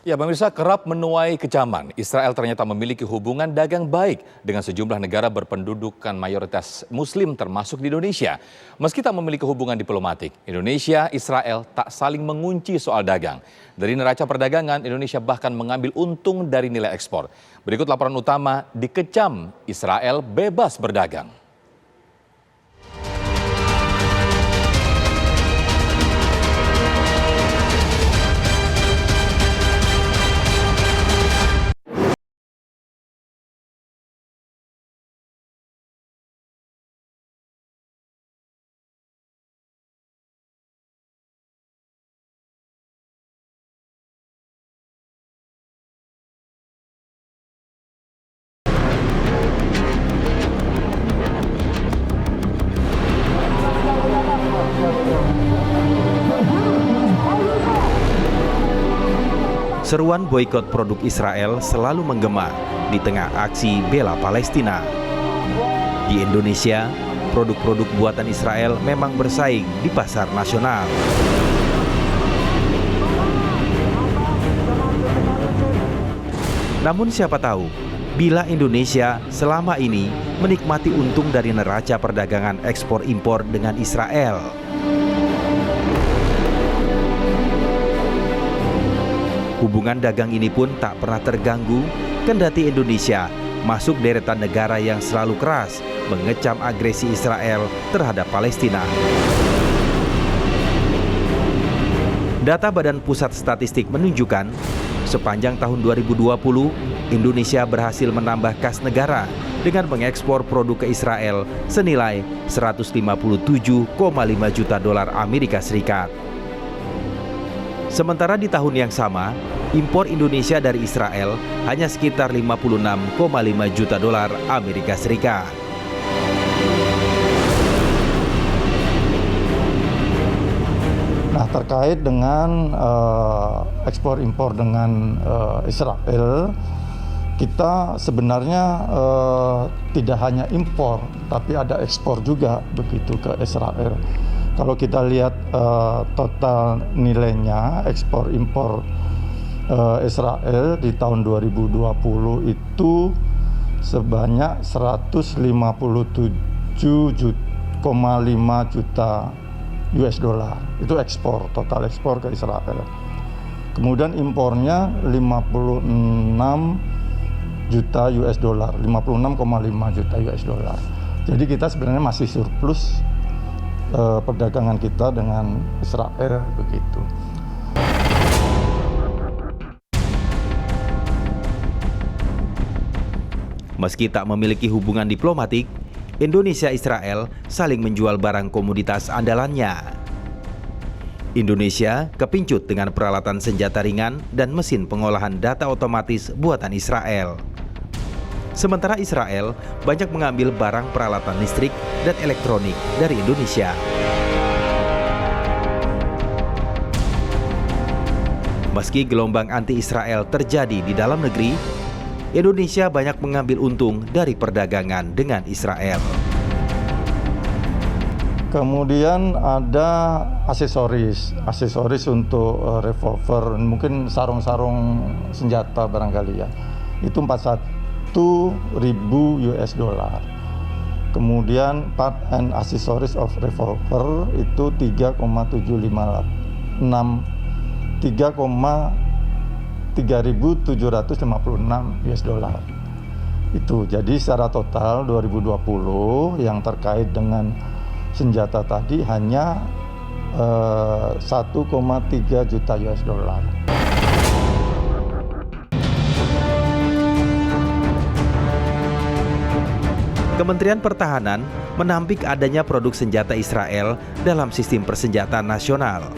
Ya, pemirsa, kerap menuai kecaman. Israel ternyata memiliki hubungan dagang baik dengan sejumlah negara berpendudukan mayoritas Muslim termasuk di Indonesia. Meski tak memiliki hubungan diplomatik, Indonesia, Israel tak saling mengunci soal dagang. Dari neraca perdagangan, Indonesia bahkan mengambil untung dari nilai ekspor. Berikut laporan utama, dikecam Israel bebas berdagang. Seruan boikot produk Israel selalu menggema di tengah aksi bela Palestina. Di Indonesia, produk-produk buatan Israel memang bersaing di pasar nasional. Namun siapa tahu, bila Indonesia selama ini menikmati untung dari neraca perdagangan ekspor-impor dengan Israel. Hubungan dagang ini pun tak pernah terganggu, kendati Indonesia masuk deretan negara yang selalu keras mengecam agresi Israel terhadap Palestina. Data Badan Pusat Statistik menunjukkan, sepanjang tahun 2020, Indonesia berhasil menambah kas negara dengan mengekspor produk ke Israel senilai 157,5 juta dolar Amerika Serikat. Sementara di tahun yang sama, impor Indonesia dari Israel hanya sekitar 56,5 juta dolar Amerika Serikat. Nah, terkait dengan ekspor impor dengan Israel, kita sebenarnya tidak hanya impor, tapi ada ekspor juga begitu ke Israel. Kalau kita lihat total nilainya ekspor impor Israel di tahun 2020 itu sebanyak 157,5 juta US dollar. Itu ekspor, total ekspor ke Israel. Kemudian impornya 56 juta US dollar, 56,5 juta US dollar. Jadi kita sebenarnya masih surplus perdagangan kita dengan Israel begitu. Meski tak memiliki hubungan diplomatik, Indonesia-Israel saling menjual barang komoditas andalannya. Indonesia kepincut dengan peralatan senjata ringan dan mesin pengolahan data otomatis buatan Israel. Sementara Israel banyak mengambil barang peralatan listrik dan elektronik dari Indonesia. Meski gelombang anti-Israel terjadi di dalam negeri, Indonesia banyak mengambil untung dari perdagangan dengan Israel. Kemudian ada aksesoris untuk revolver, mungkin sarung-sarung senjata barangkali ya. Itu 41.000 US dollar. Kemudian part and accessories of revolver itu 3,756 US dollar. Itu jadi secara total 2020 yang terkait dengan senjata tadi hanya 1,3 juta US dollar. Kementerian Pertahanan menampik adanya produk senjata Israel dalam sistem persenjataan nasional.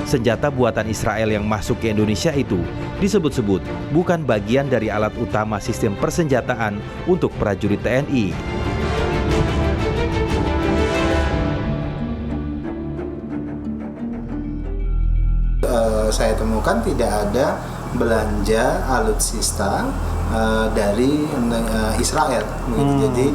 Senjata buatan Israel yang masuk ke Indonesia itu disebut-sebut bukan bagian dari alat utama sistem persenjataan untuk prajurit TNI. Saya temukan tidak ada belanja alutsista dari Israel. Jadi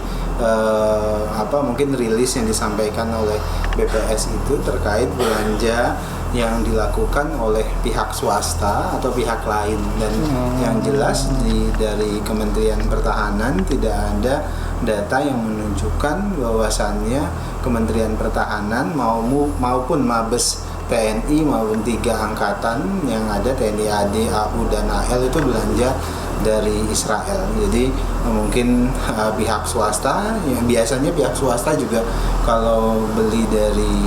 mungkin rilis yang disampaikan oleh BPS itu terkait belanja yang dilakukan oleh pihak swasta atau pihak lain. Dan yang jelas dari Kementerian Pertahanan tidak ada data yang menunjukkan bahwasannya Kementerian Pertahanan maupun Mabes TNI maupun 3 angkatan yang ada TNI AD, AU, dan AL itu belanja dari Israel. Jadi mungkin pihak swasta, yang biasanya pihak swasta juga kalau beli dari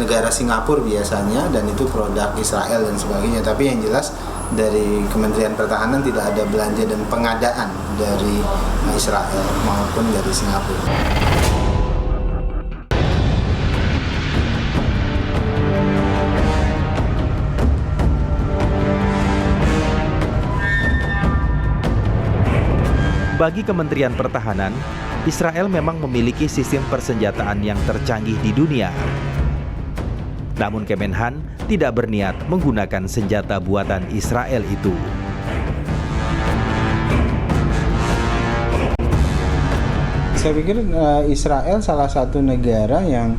negara Singapura biasanya, dan itu produk Israel dan sebagainya. Tapi yang jelas dari Kementerian Pertahanan tidak ada belanja dan pengadaan dari Israel maupun dari Singapura. Bagi Kementerian Pertahanan, Israel memang memiliki sistem persenjataan yang tercanggih di dunia. Namun Kemenhan tidak berniat menggunakan senjata buatan Israel itu. Saya pikir Israel salah satu negara yang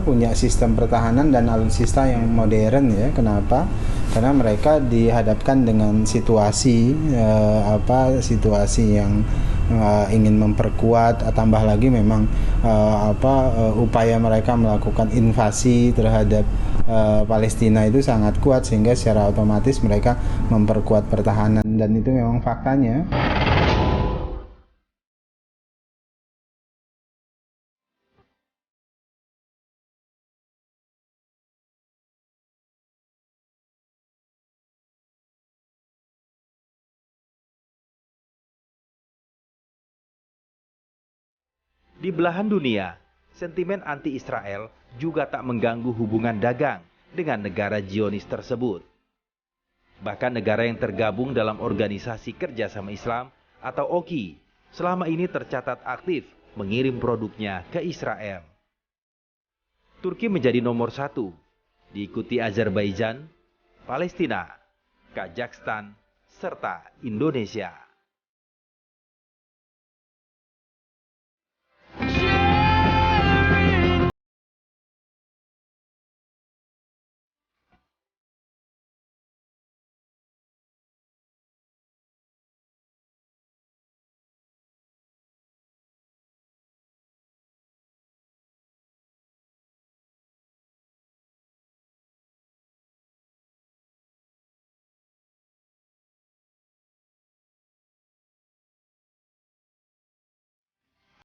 punya sistem pertahanan dan alutsista yang modern ya. Kenapa? Karena mereka dihadapkan dengan situasi yang ingin memperkuat, tambah lagi memang upaya mereka melakukan invasi terhadap Palestina itu sangat kuat, sehingga secara otomatis mereka memperkuat pertahanan, dan itu memang faktanya. Di belahan dunia, sentimen anti-Israel juga tak mengganggu hubungan dagang dengan negara Zionis tersebut. Bahkan negara yang tergabung dalam Organisasi Kerjasama Islam atau OKI selama ini tercatat aktif mengirim produknya ke Israel. Turki menjadi nomor 1, diikuti Azerbaijan, Palestina, Kazakhstan, serta Indonesia.